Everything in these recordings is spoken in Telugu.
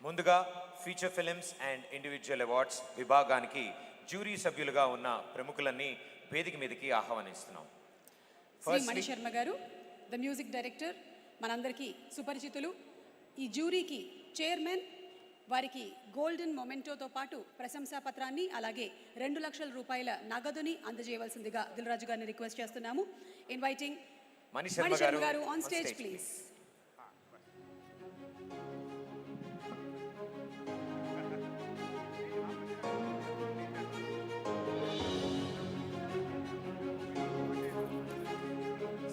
ముందుగా feature films and individual awards విభాగానికి జ్యూరీ సభ్యులుగా ఉన్న ప్రముఖులన్నీ వేదిక మీదకి ఆహ్వానిస్తున్నాం. శ్రీ మణి శర్మ గారు, ద మ్యూజిక్ డైరెక్టర్, మనందరికీ సుపరిచితులు. ఈ జ్యూరీకి చైర్మన్, వారికి గోల్డెన్ మొమెంటోతో పాటు ప్రశంసా పత్రాన్ని అలాగే 2 లక్షల రూపాయల నగదుని అందజేయవలసిందిగా దిల్రాజు గారిని రిక్వెస్ట్ చేస్తున్నాము. ఇన్వైటింగ్ మణి శర్మ గారు ఆన్ స్టేజ్ ప్లీజ్.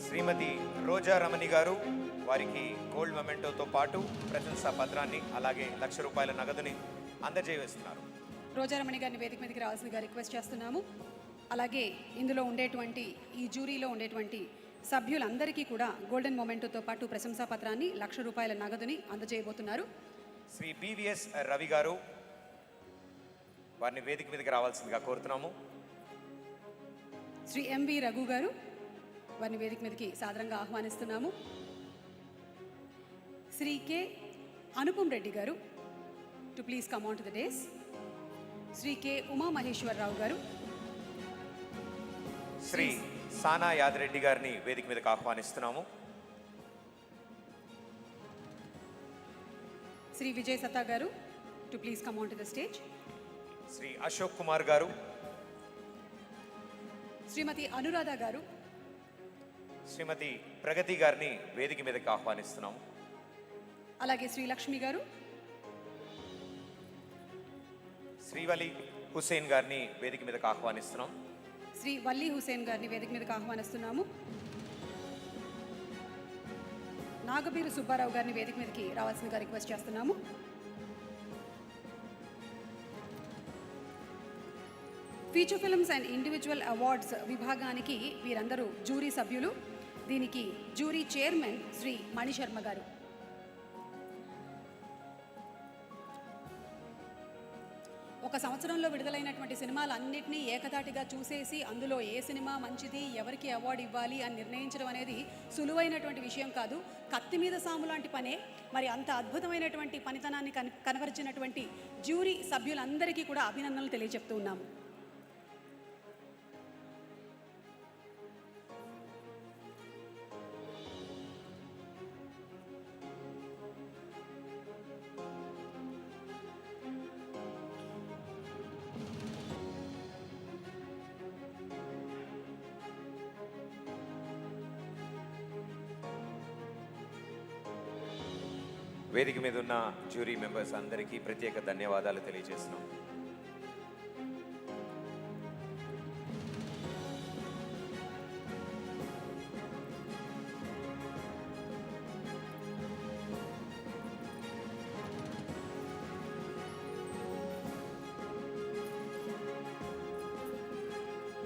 శ్రీమతి రోజా రమణి గారు, వారికి గోల్డ్ మొమెంటోతో పాటు ప్రశంసా పత్రాన్ని అలాగే 1 లక్ష రూపాయల నగదుని అందజేస్తున్నారు. రోజారమణి గారిని వేదిక మీదకి రావాల్సిందిగా రిక్వెస్ట్ చేస్తున్నాము. అలాగే ఇందులో ఉండేటువంటి ఈ జ్యూరీలో ఉండేటువంటి సభ్యులందరికీ కూడా గోల్డెన్ మొమెంటోతో పాటు ప్రశంసా పత్రాన్ని 1 లక్ష రూపాయల నగదుని అందజేయబోతున్నారు. శ్రీ బివిఎస్ రవి గారు, వారిని వేదిక మీదకి రావాల్సిందిగా కోరుతున్నాము. శ్రీ ఎంవి రఘు గారు, వారిని వేదిక మీదకి సాదరంగా ఆహ్వానిస్తున్నాము. Shri K Anupam Reddy garu to please come on to the dais. Shri K Uma Maheswararao garu, Shri సానా యాదరెడ్డి గారిని వేదిక మీదకి ఆహ్వానిస్తున్నాము. Shri Vijay Satta garu to please come on to the stage. Shri Ashok Kumar garu, Shrimati Anuradha గారు, శ్రీమతి ప్రగతి గారిని వేదిక మీదకి ఆహ్వానిస్తున్నాము. అలాగే శ్రీ లక్ష్మి గారు, శ్రీవలి హుసేన్ గారిని వేదిక మీదకి ఆహ్వానిస్తున్నాం. శ్రీ వల్లి హుసేన్ గారిని వేదిక మీదకి ఆహ్వానిస్తున్నాము. నాగబీరు సుబ్బారావు గారిని వేదిక మీదకి రావాల్సిందిగా రిక్వెస్ట్ చేస్తున్నాము. Feature films and individual awards విభాగానికి వీరందరూ జ్యూరీ సభ్యులు. దీనికి జ్యూరీ చైర్మన్ శ్రీ మణి శర్మ గారు. ఒక సంవత్సరంలో విడుదలైనటువంటి సినిమాలన్నింటినీ ఏకతాటిగా చూసేసి అందులో ఏ సినిమా మంచిది, ఎవరికి అవార్డు ఇవ్వాలి అని నిర్ణయించడం అనేది సులువైనటువంటి విషయం కాదు. కత్తి మీద సాము లాంటి పనే. మరి అంత అద్భుతమైనటువంటి పనితనాన్ని కనబరిచినటువంటి జ్యూరీ సభ్యులందరికీ కూడా అభినందనలు తెలియజెప్తూ ఉన్నాము. వేదిక మీద ఉన్న జ్యూరీ మెంబర్స్ అందరికీ ప్రత్యేక ధన్యవాదాలు తెలియజేస్తున్నాం.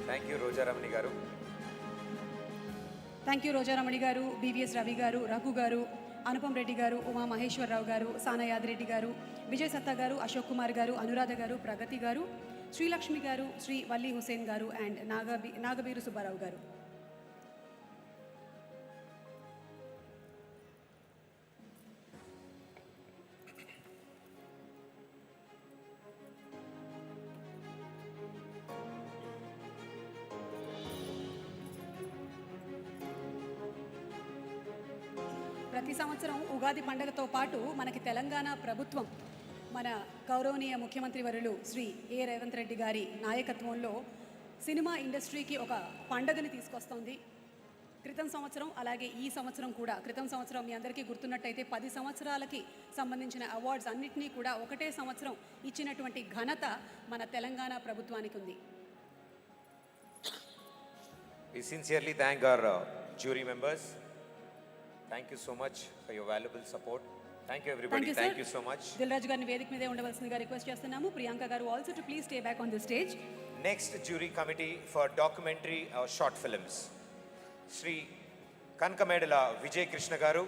థ్యాంక్ యూ రోజారమణి గారు. థ్యాంక్ యూ రోజారమణి గారు, బివిఎస్ రవి గారు, రఘు గారు, అనుపమ్ రెడ్డి గారు, ఉమా మహేశ్వరరావు గారు, సానా యాదరెడ్డి గారు, విజయ్ సత్తా గారు, అశోక్ కుమార్ గారు, అనురాధ గారు, ప్రగతి గారు, శ్రీలక్ష్మి గారు, శ్రీ వల్లి హుసేన్ గారు అండ్ నాగబీరు సుబ్బారావు గారు. ప్రతి సంవత్సరం ఉగాది పండుగతో పాటు మనకి తెలంగాణ ప్రభుత్వం, మన గౌరవనీయ ముఖ్యమంత్రి వర్యులు శ్రీ ఏ రేవంత్ రెడ్డి గారి నాయకత్వంలో సినిమా ఇండస్ట్రీకి ఒక పండుగని తీసుకొస్తోంది. క్రితం సంవత్సరం అలాగే ఈ సంవత్సరం కూడా, క్రితం సంవత్సరం మీ అందరికీ గుర్తున్నట్టయితే 10 సంవత్సరాలకి సంబంధించిన అవార్డ్స్ అన్నింటినీ కూడా ఒకటే సంవత్సరం ఇచ్చినటువంటి ఘనత మన తెలంగాణ ప్రభుత్వానికి ఉంది. We sincerely thank our jury members. Thank you so much for your valuable support. Thank you everybody. Thank you so much. Dil Raju గారిని వేదిక మీదే ఉండవలసిందిగా రిక్వెస్ట్ చేస్తున్నాము. Priyanka garu also to please stay back on the stage. Next jury committee for documentary or short films. Shri Kanakamedala Vijay Krishna garu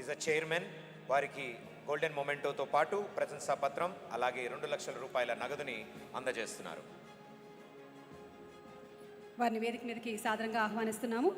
is a chairman. వారికి గోల్డెన్ మొమెంటోతో పాటు ప్రశంసా పత్రం అలాగే 2 లక్షల రూపాయల నగదుని అందజేస్తున్నారు. వారిని వేదిక మీదకి సాదరంగా ఆహ్వానిస్తున్నాము.